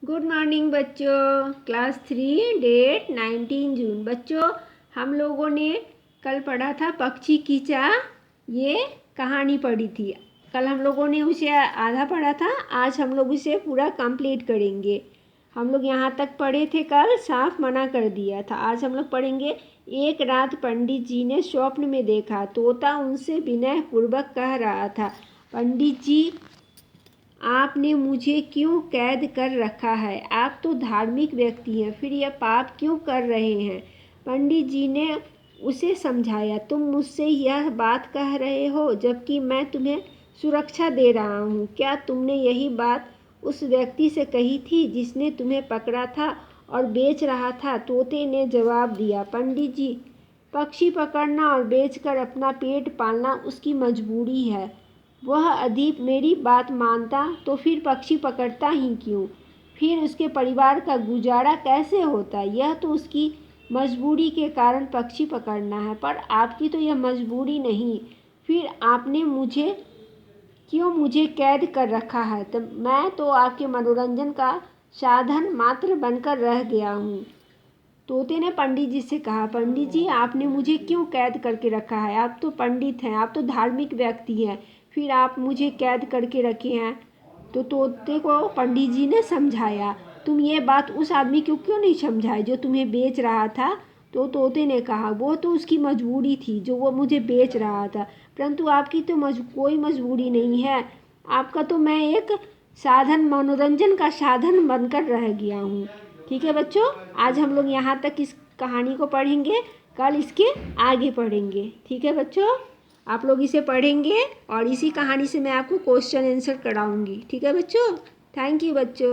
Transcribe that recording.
Good morning बच्चों। Class 3 date 19 जून। बच्चों, हम लोगों ने कल पढ़ा था पक्षी की चाह, ये कहानी पढ़ी थी। कल हम लोगों ने उसे आधा पढ़ा था, आज हम लोग उसे पूरा कंप्लीट करेंगे। हम लोग यहाँ तक पढ़े थे, कल साफ मना कर दिया था। आज हम लोग पढ़ेंगे। एक रात पंडित जी ने स्वप्न में देखा, तोता उनसे विनय पूर्वक कह रहा था, पंडित जी, आपने मुझे क्यों कैद कर रखा है? आप तो धार्मिक व्यक्ति हैं, फिर यह पाप क्यों कर रहे हैं? पंडित जी ने उसे समझाया, तुम मुझसे यह बात कह रहे हो जबकि मैं तुम्हें सुरक्षा दे रहा हूँ। क्या तुमने यही बात उस व्यक्ति से कही थी जिसने तुम्हें पकड़ा था और बेच रहा था? तोते ने जवाब दिया, पंडित जी, पक्षी पकड़ना और बेचकर अपना पेट पालना उसकी मजबूरी है। वह अधिक मेरी बात मानता तो फिर पक्षी पकड़ता ही क्यों? फिर उसके परिवार का गुजारा कैसे होता? यह तो उसकी मजबूरी के कारण पक्षी पकड़ना है, पर आपकी तो यह मजबूरी नहीं। फिर आपने मुझे कैद कर रखा है? तो मैं तो आपके मनोरंजन का साधन मात्र बनकर रह गया हूँ। तोते ने पंडित जी से कहा, पंडित जी, आपने मुझे क्यों कैद करके रखा है? आप तो पंडित हैं, आप तो धार्मिक व्यक्ति हैं, फिर आप मुझे कैद करके रखे हैं। तो तोते को पंडित जी ने समझाया, तुम ये बात उस आदमी को क्यों नहीं समझाए जो तुम्हें बेच रहा था? तो तोते ने कहा, वो तो उसकी मजबूरी थी जो वो मुझे बेच रहा था, परंतु आपकी तो कोई मजबूरी नहीं है। आपका तो मैं एक साधन, मनोरंजन का साधन बनकर रह गया हूँ। ठीक है बच्चों, आज हम लोग यहाँ तक इस कहानी को पढ़ेंगे, कल इसके आगे पढ़ेंगे। ठीक है बच्चों, आप लोग इसे पढ़ेंगे और इसी कहानी से मैं आपको क्वेश्चन आंसर कराऊंगी। ठीक है बच्चों, थैंक यू बच्चों।